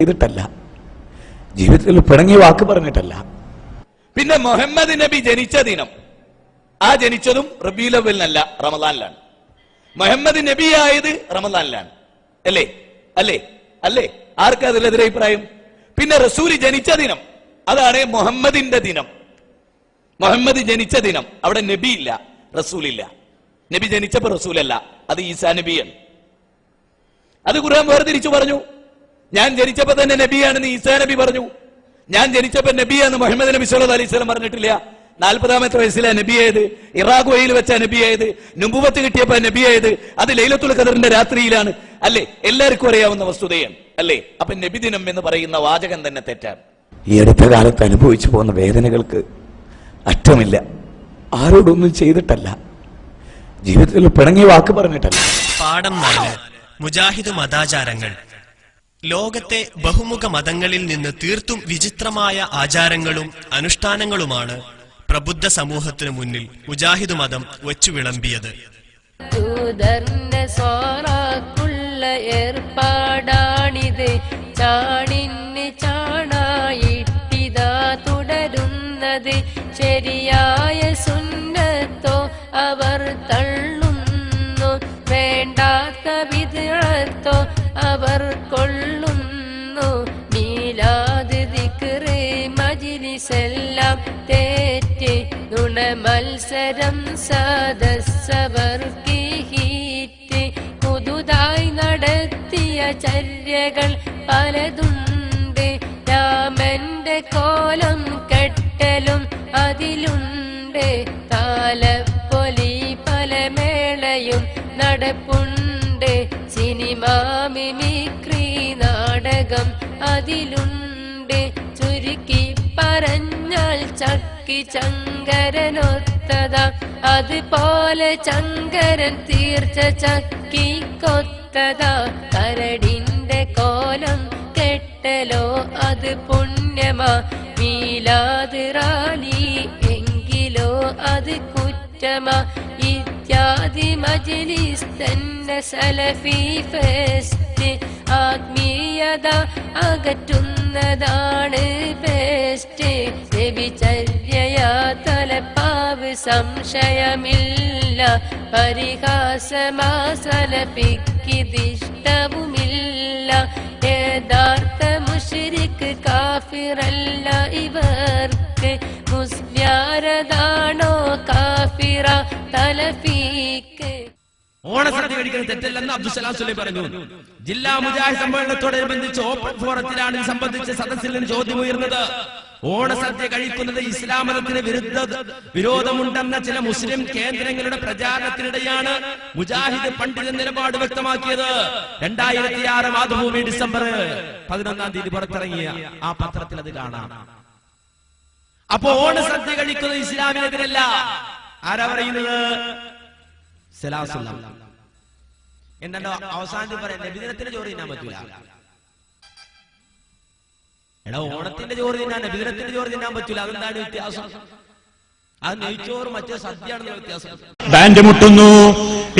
ചെയ്തിട്ടല്ല, ജീവിതത്തിൽ പിണങ്ങിയ വാക്ക് പറഞ്ഞിട്ടല്ല. പിന്നെ മുഹമ്മദ് നബി ജനിച്ച ദിനം, ആ ജനിച്ചതും റബീഉൽ അവ്വലിനല്ല, റമദാനിലാണ്. മുഹമ്മദ് നബി ആയത് റമദാനിലാണ്. അല്ലേ അല്ലേ അല്ലേ? ആർക്കാ അതിലെതിരെ അഭിപ്രായം? പിന്നെ റസൂൽ ജനിച്ച ദിനം, അതാണ് മുഹമ്മദിന്റെ ദിനം. മുഹമ്മദ് ജനിച്ച ദിനം, അവിടെ നബി ഇല്ല, റസൂലില്ല. നബി ജനിച്ചപ്പോ റസൂലല്ല, അത് ഈസാ നബിയാണ്. അത് ഖുർആൻ വേർതിരിച്ചു പറഞ്ഞു. ഞാൻ ജനിച്ചപ്പോ തന്നെ നബിയാണെന്ന് ഈസാ നബി പറഞ്ഞു. ഞാൻ ജനിച്ചപ്പോ നബിയാന്ന് മുഹമ്മദ് നബി സല്ലല്ലാഹു അലൈഹി വസല്ലം പറഞ്ഞിട്ടില്ല. 40ാമത്തെ വയസ്സിലെ നബിയായത്, ഇറാഖുവയിൽ വെച്ച നബിയായത്, നുബുവത്ത് കിട്ടിയപ്പോ നബിയായത്, അത് ലൈലത്തുൽ ഖദറിന്റെ രാത്രിയിലാണ്. അല്ലേ? എല്ലാവർക്കും അറിയാവുന്ന വസ്തുതയാണ്. അല്ലേ? അപ്പൊ നബിദിനം എന്ന് പറയുന്ന വാചകം തന്നെ തെറ്റാണ്. ഈ അടുത്ത കാലത്ത് അനുഭവിച്ചു പോകുന്ന വേദനകൾക്ക് അറ്റമില്ല. ആരോടൊന്നും ചെയ്തിട്ടല്ല, ജീവിതത്തിൽ പിണങ്ങിയ വാക്ക് പറഞ്ഞിട്ടല്ല. പാഠം 4. മുജാഹിദ് മതാചാരങ്ങൾ. ലോകത്തെ ബഹുമുഖ മതങ്ങളിൽ നിന്ന് തീർത്തും വിചിത്രമായ ആചാരങ്ങളും അനുഷ്ഠാനങ്ങളുമാണ് പ്രബുദ്ധ സമൂഹത്തിനു മുന്നിൽ മുജാഹിദ് മതം വച്ചു വിളമ്പിയത്. ഏർപ്പാടാണിത്, ചാണിന് ചാണായിട്ടിതാ തുടരുന്നത്. ശരിയായ സുന്നത്തോ അവർ തള്ളുന്നു, വേണ്ടാത്ത ബിദ്അത്തോ അവർ കൊള്ളുന്നു. മീലാദ് ദിക്റ് മജ്ലിസെല്ലാം തെറ്റ്, നുണ മത്സരം സദസ്സവർക്ക് ഹിറ്റ്. പുതുതായി നടത്തിയ ചര്യകൾ പലതുണ്ട്, രാമന്റെ കോലം കെട്ടലും അതിലുണ്ട്. താലപ്പൊലി പല മേളയും നടപ്പുണ്ട്, സിനിമാ മിമിക്രി നാടകം അതിലുണ്ട്. ചുരുക്കി പറഞ്ഞാൽ ചക്കി ചങ്കരനൊത്തതാ, അതുപോലെ ചങ്കരൻ തീർച്ച ചക്കി കൊത്തതാ. കരടിന്റെ കോലം കെട്ടലോ അത് പുണ്യമാ, മീലാദ് റാലി എങ്കിലോ അത് കുറ്റമാ. ഇത്യാദി മജ്ലിസ് തന്നെ സലഫി ഫെസ്റ്റ്, ആത്മീയത അകറ്റുന്നതാണ് ബെസ്റ്റ്. വ്യഭിചര്യയാ തലപ്പാവ് സംശയമില്ല, പരിഹാസമാ സലഫിക്കിതിഷ്ടവുമില്ല. യഥാർത്ഥ മുശ്രിക്ക് കാഫിറല്ല ഇവർക്ക്, മുസ്ലിയാരതാണോ കാഫിറ തലഫീക്ക്. ഓണസദ്യ കഴിക്കുന്നത് തെറ്റല്ലെന്ന് അബ്ദുസലാം സുലൈ പറഞ്ഞു. ജില്ലാ മുജാഹിദ് സമ്മേളനത്തോടനുബന്ധിച്ച് ഓപ്പൺ ഫോറത്തിലാണ് ഇത് സംബന്ധിച്ച് സദസ്സിൽ നിന്ന് ചോദ്യം ഉയർന്നത്. ഓണസദ്യ കഴിക്കുന്നത് ഇസ്ലാം മതത്തിന് വിരോധമുണ്ടെന്ന ചില മുസ്ലിം കേന്ദ്രങ്ങളുടെ പ്രചാരണത്തിനിടെയാണ് മുജാഹിദ് പണ്ഡിത നിലപാട് വ്യക്തമാക്കിയത്. 2006 മാതൃഭൂമി ഡിസംബർ 11-ാം തീയതി പുറത്തിറങ്ങിയ ആ പത്രത്തിൽ അത് കാണാം. അപ്പോ ഓണസദ്യ കഴിക്കുന്നത് ഇസ്ലാമിനെതിരല്ല. ആരാ പറയുന്നത്? എന്നോ അവസാനത്തിൽ പറയാം, നബിദിനത്തിന്റെ ചോറ് തിന്നാൻ പറ്റൂല. എടാ, ഓണത്തിന്റെ ചോറ് തിന്നാൻ, നബിദിനത്തിന്റെ ചോറ് തിന്നാൻ പറ്റൂല. അതെന്താണ് വ്യത്യാസം? അത് നെയ്ച്ചോറ് മറ്റേ സദ്യയാണെന്ന് വ്യത്യാസം. ബാൻഡ് മുട്ടുന്നു,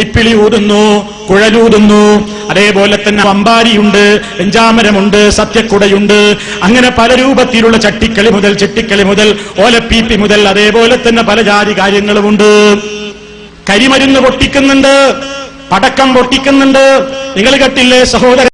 ഇപ്പിളി ഊതുന്നു, കുഴലൂതുന്നു, അതേപോലെ തന്നെ വമ്പാരിയുണ്ട്, വെഞ്ചാമരമുണ്ട്, സത്യക്കുടയുണ്ട്, അങ്ങനെ പല രൂപത്തിലുള്ള ചട്ടിക്കളി മുതൽ ചെട്ടിക്കളി മുതൽ ഓലപ്പീപ്പി മുതൽ അതേപോലെ തന്നെ പല ജാതി കാര്യങ്ങളുമുണ്ട്. കരിമരുന്ന് പൊട്ടിക്കുന്നുണ്ട്, പടക്കം പൊട്ടിക്കുന്നുണ്ട്. നിങ്ങൾ കേട്ടില്ലേ സഹോദരൻ?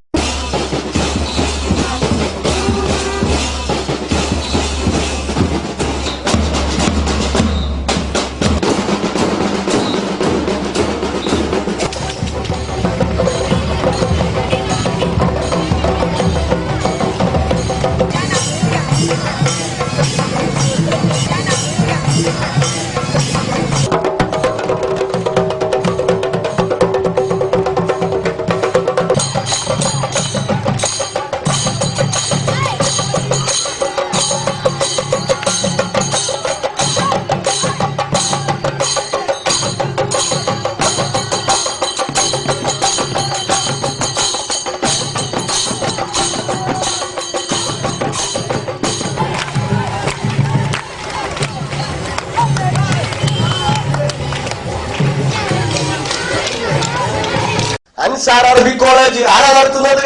അൻസാർ അറബി കോളേജ് ആരാ നടത്തുന്നത്?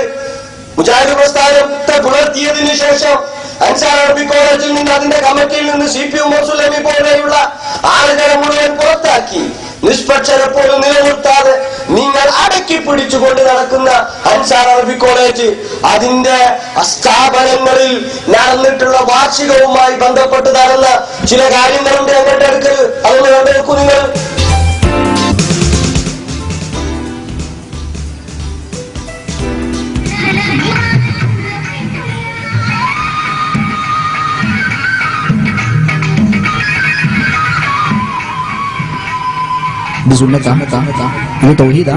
മുജാഹിദ് പ്രസ്ഥാനത്തെ CP ഉമർ സുലൈമി പോലെയുള്ള ആളുകളെ മുഴുവൻ പുറത്താക്കി നിഷ്പക്ഷത പോലും നിലനിർത്താതെ നിങ്ങൾ അടക്കി പിടിച്ചുകൊണ്ട് നടക്കുന്ന അൻസാർ അറബി കോളേജ് അതിന്റെ സ്ഥാപനങ്ങളിൽ നടന്നിട്ടുള്ള വാർഷികവുമായി ബന്ധപ്പെട്ട് നടന്ന ചില കാര്യങ്ങളുണ്ട് എങ്ങോട്ട് എടുക്കൽ അതൊന്ന് കണ്ടെടുക്കൂ നിങ്ങൾ. Di sunnah ini tauhid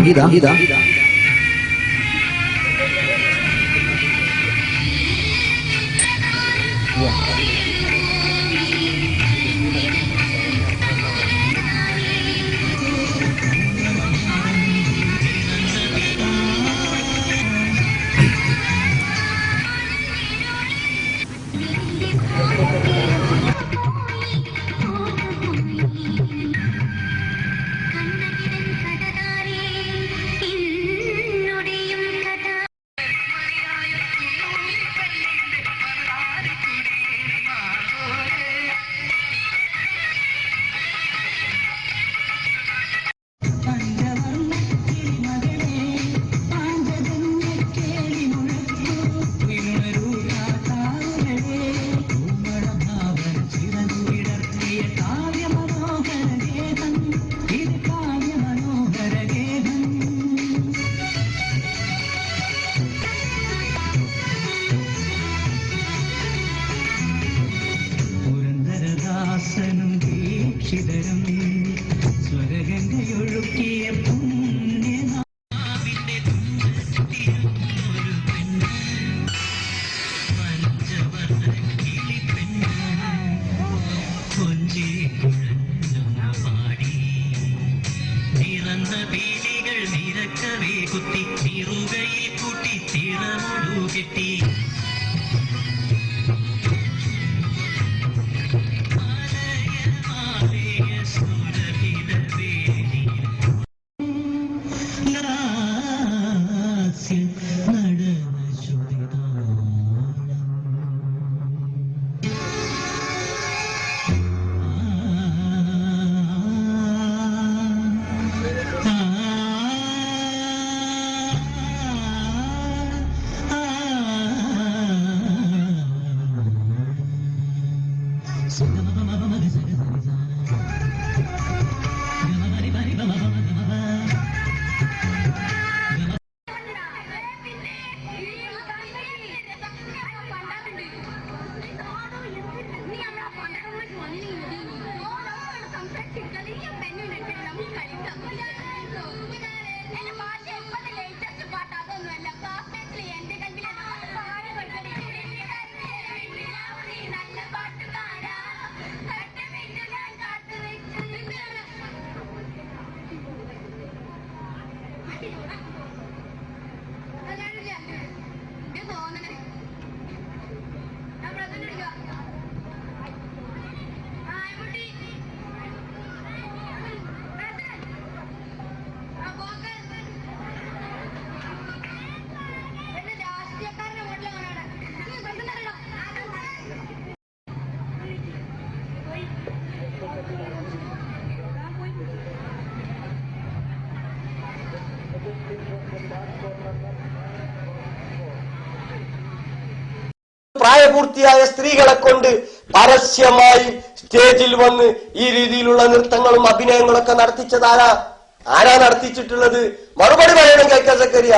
പ്രായപൂർത്തിയായ സ്ത്രീകളെ കൊണ്ട് പരസ്യമായി സ്റ്റേജിൽ വന്ന് ഈ രീതിയിലുള്ള നൃത്തങ്ങളും അഭിനയങ്ങളൊക്കെ നടത്തിച്ചതാരാ? ആരാ നടത്തിച്ചിട്ടുള്ളത്? മറുപടി പറയണം കേൾക്കാൻ സക്കരിയ.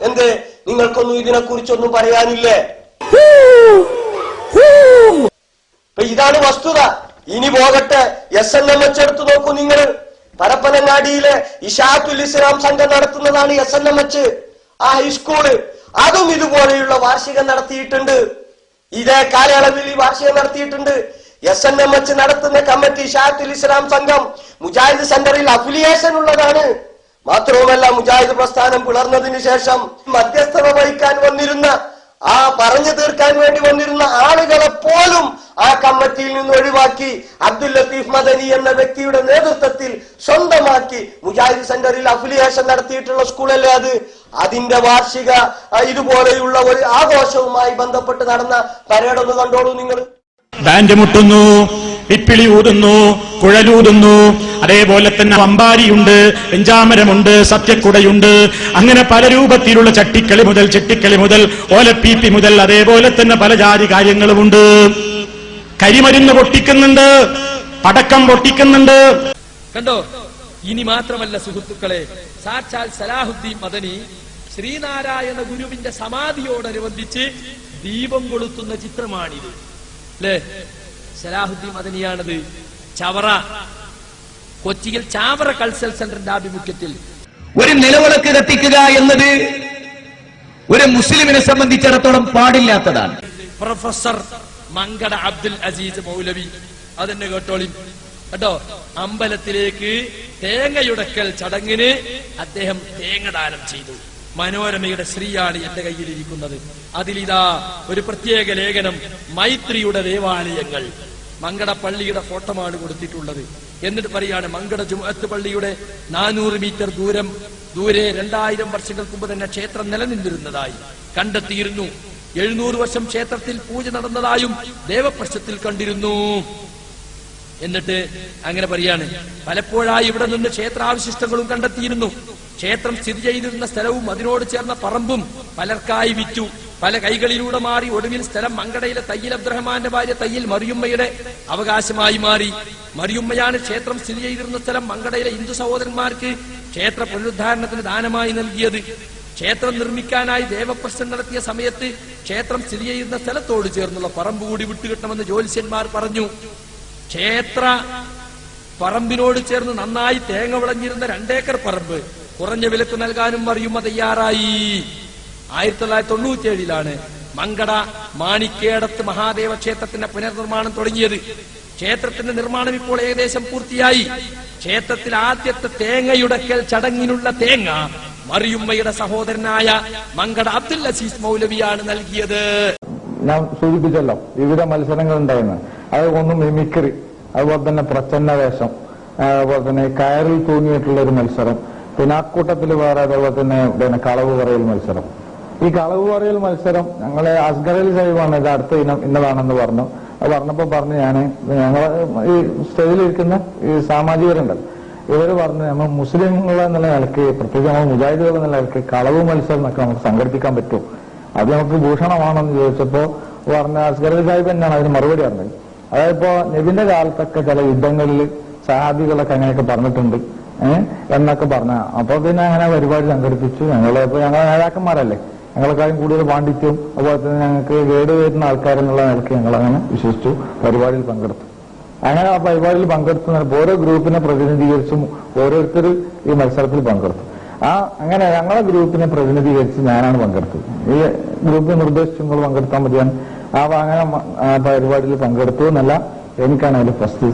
എന്തേ നിങ്ങൾക്കൊന്നും ഇതിനെ കുറിച്ചൊന്നും പറയാനില്ലേ? ഇതാണ് വസ്തുത. ഇനി പോകട്ടെ, SNMH എടുത്തു നോക്കൂ നിങ്ങൾ. പരപ്പനങ്ങാടിയിലെ ഇഷാത്തുൽ ഇസ്ലാം സംഘം നടത്തുന്നതാണ് SNMH. ആ ഹൈസ്കൂള് അതും ഇതുപോലെയുള്ള വാർഷികം നടത്തിയിട്ടുണ്ട്. ഇതേ കാലയളവിൽ ഈ വാർഷികം നടത്തിയിട്ടുണ്ട്. SNMH നടത്തുന്ന കമ്മിറ്റി ഇഷാത്തുൽ ഇസ്ലാം സംഘം മുജാഹിദ് സെന്ററിൽ അഫിലിയേഷൻ ഉള്ളതാണ്. മാത്രവുമല്ല, മുജാഹിദ് പ്രസ്ഥാനം പിളർന്നതിന് ശേഷം മധ്യസ്ഥത വഹിക്കാൻ വന്നിരുന്ന, ആ പറഞ്ഞു തീർക്കാൻ വേണ്ടി വന്നിരുന്ന ആളുകളെ പോലും ആ കമ്മിറ്റിയിൽ നിന്ന് ഒഴിവാക്കി അബ്ദുൽ ലത്തീഫ് മദനി എന്ന വ്യക്തിയുടെ നേതൃത്വത്തിൽ സ്വന്തമാക്കി മുജാഹിദ് സെന്ററിൽ അഫിലിയേഷൻ നടത്തിയിട്ടുള്ള സ്കൂളല്ലേ അത്? അതിന്റെ വാർഷിക ഇതുപോലെയുള്ള ഒരു ആഘോഷവുമായി ബന്ധപ്പെട്ട് നടന്ന പരേഡ് ഒന്ന് കണ്ടോളൂ നിങ്ങൾ. ബാൻഡ് മുട്ടുന്നു, ഇപ്പിളി ഊതുന്നു, കുഴലൂതുന്നു, അതേപോലെ തന്നെ വമ്പാരിയുണ്ട്, വെഞ്ചാമരമുണ്ട്, സത്യക്കുടയുണ്ട്, അങ്ങനെ പല രൂപത്തിലുള്ള ചട്ടിക്കളി മുതൽ ചെട്ടിക്കളി മുതൽ ഓലപ്പീപ്പി മുതൽ അതേപോലെ തന്നെ പല ജാതി കാര്യങ്ങളുമുണ്ട്. കരിമരുന്ന് പൊട്ടിക്കുന്നുണ്ട്, പടക്കം പൊട്ടിക്കുന്നുണ്ട്. കണ്ടോ? ഇനി മാത്രമല്ല സുഹൃത്തുക്കളെ, സാക്ഷാൽ സലാഹുദ്ദീൻ മദനി ശ്രീനാരായണ ഗുരുവിന്റെ സമാധിയോടനുബന്ധിച്ച് ദീപം കൊളുത്തുന്ന ചിത്രമാണിത്. അല്ലേ? സലാഹുദ്ദീൻ മദനിയാണത്. ചവറ, കൊച്ചിയിൽ ചാവറ കൾച്ചറൽ സെന്ററിന്റെ ആഭിമുഖ്യത്തിൽ ഒരു നിലവിളക്ക് കത്തിക്കുക എന്നത് ഒരു മുസ്ലിമിനെ സംബന്ധിച്ചിടത്തോളം പാടില്ലാത്തതാണ്. പ്രൊഫസർ മങ്കട അബ്ദുൽ അസീസ് മൗലവി അതെന്നെ കേട്ടോളി കേട്ടോ. അമ്പലത്തിലേക്ക് തേങ്ങയുടക്കൽ ചടങ്ങിന് അദ്ദേഹം തേങ്ങ ദാനം ചെയ്തു. മനോരമയുടെ ശ്രീയാണ് എന്റെ കയ്യിലിരിക്കുന്നത്. അതിലിതാ ഒരു പ്രത്യേക ലേഖനം, മൈത്രിയുടെ ദേവാലയങ്ങൾ. മങ്കട പള്ളിയുടെ ഫോട്ടോമാണ് കൊടുത്തിട്ടുള്ളത്. എന്നിട്ട് പറയാണ്, മങ്കട ജുമുഅത്ത് പള്ളിയുടെ 400 മീറ്റർ ദൂരെ 2000 വർഷങ്ങൾക്ക് മുമ്പ് തന്നെ ക്ഷേത്രം നിലനിന്നിരുന്നതായി കണ്ടെത്തിയിരുന്നു. 700 വർഷം ക്ഷേത്രത്തിൽ പൂജ നടന്നതായും ദേവപ്രശ്നത്തിൽ കണ്ടിരുന്നു. എന്നിട്ട് അങ്ങനെ പറയാണ്, പലപ്പോഴായി ഇവിടെ നിന്ന് ക്ഷേത്രാവശിഷ്ടങ്ങളും കണ്ടെത്തിയിരുന്നു. ക്ഷേത്രം സ്ഥിതി ചെയ്തിരുന്ന സ്ഥലവും അതിനോട് ചേർന്ന പറമ്പും പലർക്കായി വിറ്റു. പല കൈകളിലൂടെ മാറി ഒടുവിൽ സ്ഥലം മങ്കടയിലെ തയ്യിൽ അബ്ദുറഹ്മാന്റെ ഭാര്യ തയ്യിൽ മറിയുമ്മയുടെ അവകാശമായി മാറി. മറിയുമ്മയാണ് ക്ഷേത്രം സ്ഥിതി ചെയ്തിരുന്ന സ്ഥലം മങ്കടയിലെ ഹിന്ദു സഹോദരന്മാർക്ക് ക്ഷേത്ര പുനരുദ്ധാരണത്തിന് ദാനമായി നൽകിയത്. ക്ഷേത്രം നിർമ്മിക്കാനായി ദേവപ്രശ്നം നടത്തിയ സമയത്ത് ക്ഷേത്രം സ്ഥിതി ചെയ്യുന്ന സ്ഥലത്തോട് ചേർന്നുള്ള പറമ്പ് കൂടി വിട്ടുകിട്ടണമെന്ന് ജ്യോത്സ്യന്മാർ പറഞ്ഞു. ക്ഷേത്ര പറമ്പിനോട് ചേർന്ന് നന്നായി തേങ്ങ വിളഞ്ഞിരുന്ന 2 ഏക്കർ പറമ്പ് കുറഞ്ഞ വിലക്ക് നൽകാനും മറിയുമ്മ തയ്യാറായി. 1997 മങ്കട മാണിക്കേടത്ത് മഹാദേവ ക്ഷേത്രത്തിന്റെ പുനർനിർമ്മാണം തുടങ്ങിയത്. ക്ഷേത്രത്തിന്റെ നിർമ്മാണം ഇപ്പോൾ ഏകദേശം പൂർത്തിയായി. ക്ഷേത്രത്തിൽ ആദ്യത്തെ തേങ്ങയുടക്കൽ ചടങ്ങിനുള്ള തേങ്ങ മറിയുമ്മയുടെ സഹോദരനായ മങ്കട അബ്ദുൽ അസീസ് മൗലവിയാണ് നൽകിയത്. ഞാൻ സൂചിപ്പിച്ചല്ലോ, വിവിധ മത്സരങ്ങൾ ഉണ്ടായിരുന്നു. അതൊന്നും മിമിക്രി, അതുപോലെ തന്നെ പ്രച്ഛന്ന വേഷം, അതുപോലെ തന്നെ കയറിൽ തൂങ്ങിയിട്ടുള്ള ഒരു മത്സരം, പിന്നെ ആ കൂട്ടത്തിൽ വേറെ അതുപോലെ തന്നെ കളവ് പറയൽ മത്സരം. ഈ കളവ് പറയൽ മത്സരം ഞങ്ങളെ അസ്ഗറിൽ സാഹിബാണ് ഇത് അടുത്ത ഇനം ഇന്നതാണെന്ന് പറഞ്ഞു. അത് പറഞ്ഞപ്പോ പറഞ്ഞു, ഞങ്ങൾ ഈ സ്റ്റേജിലിരിക്കുന്ന ഈ സാമാജികരുണ്ടല്ലോ, ഇവര് പറഞ്ഞു നമ്മൾ മുസ്ലിങ്ങൾ എന്നുള്ള നിലയ്ക്ക്, പ്രത്യേകിച്ച് നമ്മൾ മുജാഹിദുകൾ എന്നുള്ള നിലയ്ക്ക് കളവ് മത്സരം എന്നൊക്കെ നമുക്ക് സംഘടിപ്പിക്കാൻ പറ്റും, അത് നമുക്ക് ഭൂഷണമാണെന്ന് ചോദിച്ചപ്പോ പറഞ്ഞ അസ്ഗറിൽ സാഹിബ് തന്നെയാണ് അതിന് മറുപടി പറഞ്ഞത്. അതായത് ഇപ്പോ നബിന്റെ കാലത്തൊക്കെ ചില യുദ്ധങ്ങളിൽ സഹാബികളൊക്കെ അങ്ങനെയൊക്കെ പറഞ്ഞിട്ടുണ്ട് എന്നൊക്കെ പറഞ്ഞ. അപ്പൊ പിന്നെ അങ്ങനെ പരിപാടി സംഘടിപ്പിച്ചു. ഞങ്ങൾ നേതാക്കന്മാരല്ലേ, ഞങ്ങളെക്കാളും കൂടുതൽ പാണ്ഡിത്യവും അതുപോലെ തന്നെ ഞങ്ങൾക്ക് ഗൈഡ് വരുന്ന ആൾക്കാരെന്നുള്ള നിലയ്ക്ക് ഞങ്ങൾ അങ്ങനെ വിശ്വസിച്ചു, പരിപാടിയിൽ പങ്കെടുത്തു. അങ്ങനെ ആ പരിപാടിയിൽ പങ്കെടുത്തുന്ന ഓരോ ഗ്രൂപ്പിനെ പ്രതിനിധീകരിച്ചും ഓരോരുത്തർ ഈ മത്സരത്തിൽ പങ്കെടുത്തു. അങ്ങനെ ഞങ്ങളെ ഗ്രൂപ്പിനെ പ്രതിനിധീകരിച്ച് ഞാനാണ് പങ്കെടുത്തത്. ഈ ഗ്രൂപ്പിൽ നിർദ്ദേശിച്ചു നിങ്ങൾ പങ്കെടുത്താൽ മതിയാണ്. അങ്ങനെ പരിപാടിയിൽ പങ്കെടുത്തു എന്നല്ല, എനിക്കാണ് അതിൽ ഫസ്റ്റ്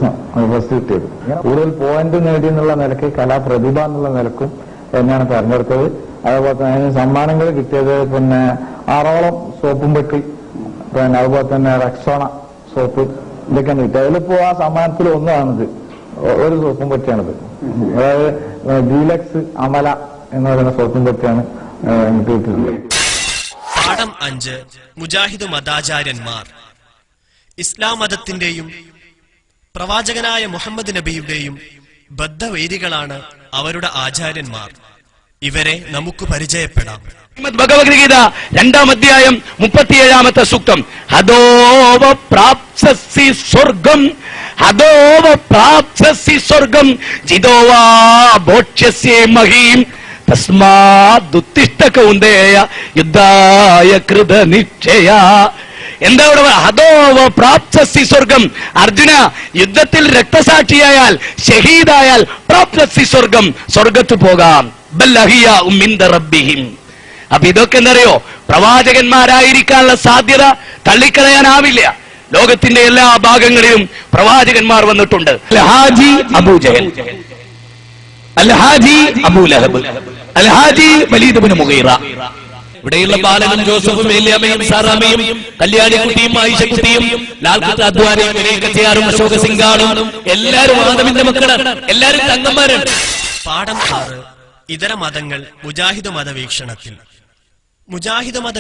കിട്ടിയത്. കൂടുതൽ പോയിന്റ് നേടി എന്നുള്ള നിലയ്ക്ക് കലാപ്രതിഭ എന്നുള്ള നിലക്കും എന്നെയാണ് തെരഞ്ഞെടുത്തത്. അതുപോലെ തന്നെ അതിന് സമ്മാനങ്ങൾ കിട്ടിയത് പിന്നെ 6ഓളം സോപ്പും പെട്ടി, പിന്നെ അതുപോലെ തന്നെ റെക്സോണ സോപ്പ്, ഇതൊക്കെയാണ് കിട്ടിയത്. അതിലിപ്പോ ആ സമ്മാനത്തിൽ ഒന്നാണിത്, ഒരു സോപ്പും പെട്ടിയാണിത്. അതായത് ഡീലക്സ് അമല എന്ന് പറയുന്ന സോപ്പും പെട്ടിയാണ് എനിക്ക് കിട്ടിയിട്ടുള്ളത്. പാഠം 5 മുജാഹിദ് മതാചാര്യന്മാർ. ഇസ്ലാം മതത്തിന്റെയും പ്രവാചകനായ മുഹമ്മദ് നബിയുടെയും ബദ്ധവൈരികളാണ് അവരുടെ ആചാര്യന്മാർ. ഇവരെ നമുക്ക് പരിചയപ്പെടാം. ഭഗവത്ഗീത 2-ാം അധ്യായം 37-ാമത്തെ സൂക്തം, ഹദോവ പ്രാപ്സ്യസി സ്വർഗം, ഹദോവ പ്രാപ്സ്യസി സ്വർഗം ജിതോവാ ഭോക്ഷ്യസ്യേ മഹീം തസ്മാദുത്തിഷ്ഠ കൗന്ദേയ യുദ്ധായ കൃതനിശ്ചയ. എന്താ ഇവിടെ? ഹദോവ പ്രാപ്സ്യസി സ്വർഗം. അർജുന, യുദ്ധത്തിൽ രക്തസാക്ഷിയായാൽ ഷഹീദായാൽ പ്രാപ്സ്യസി സ്വർഗം, സ്വർഗത്ത് പോകാം. അപ്പൊ ഇതൊക്കെ എന്തറിയോ, പ്രവാചകന്മാരായിരിക്കാനുള്ള സാധ്യത തള്ളിക്കളയാനാവില്ല. ലോകത്തിന്റെ എല്ലാ ഭാഗങ്ങളിലും പ്രവാചകന്മാർ വന്നിട്ടുണ്ട്. അൽഹാജി അബൂജഹൽ, അൽഹാജി അബൂലഹബ്, അൽഹാജി വലീദ് ഇബ്നു മുഗീറ. ഇവിടെയുള്ള ബാലനും ജോസഫും ഏലിയാമയും സാറാമയും കല്യാണിക്കുട്ടിയും ആയിഷക്കുട്ടിയും ലാൽകുത്ത് അദ്വാനിയും വിനയക്കത്തിയാറും അശോക സിംഗാണും എല്ലാരും ആദമിന്റെ മക്കളാണ്. എല്ലാരും തങ്ങന്മാരാണ്. പാഠം 6 ഇതര മതങ്ങൾ മുജാഹിദ് മതവീക്ഷണത്തിൽ. മുജാഹിദ് മത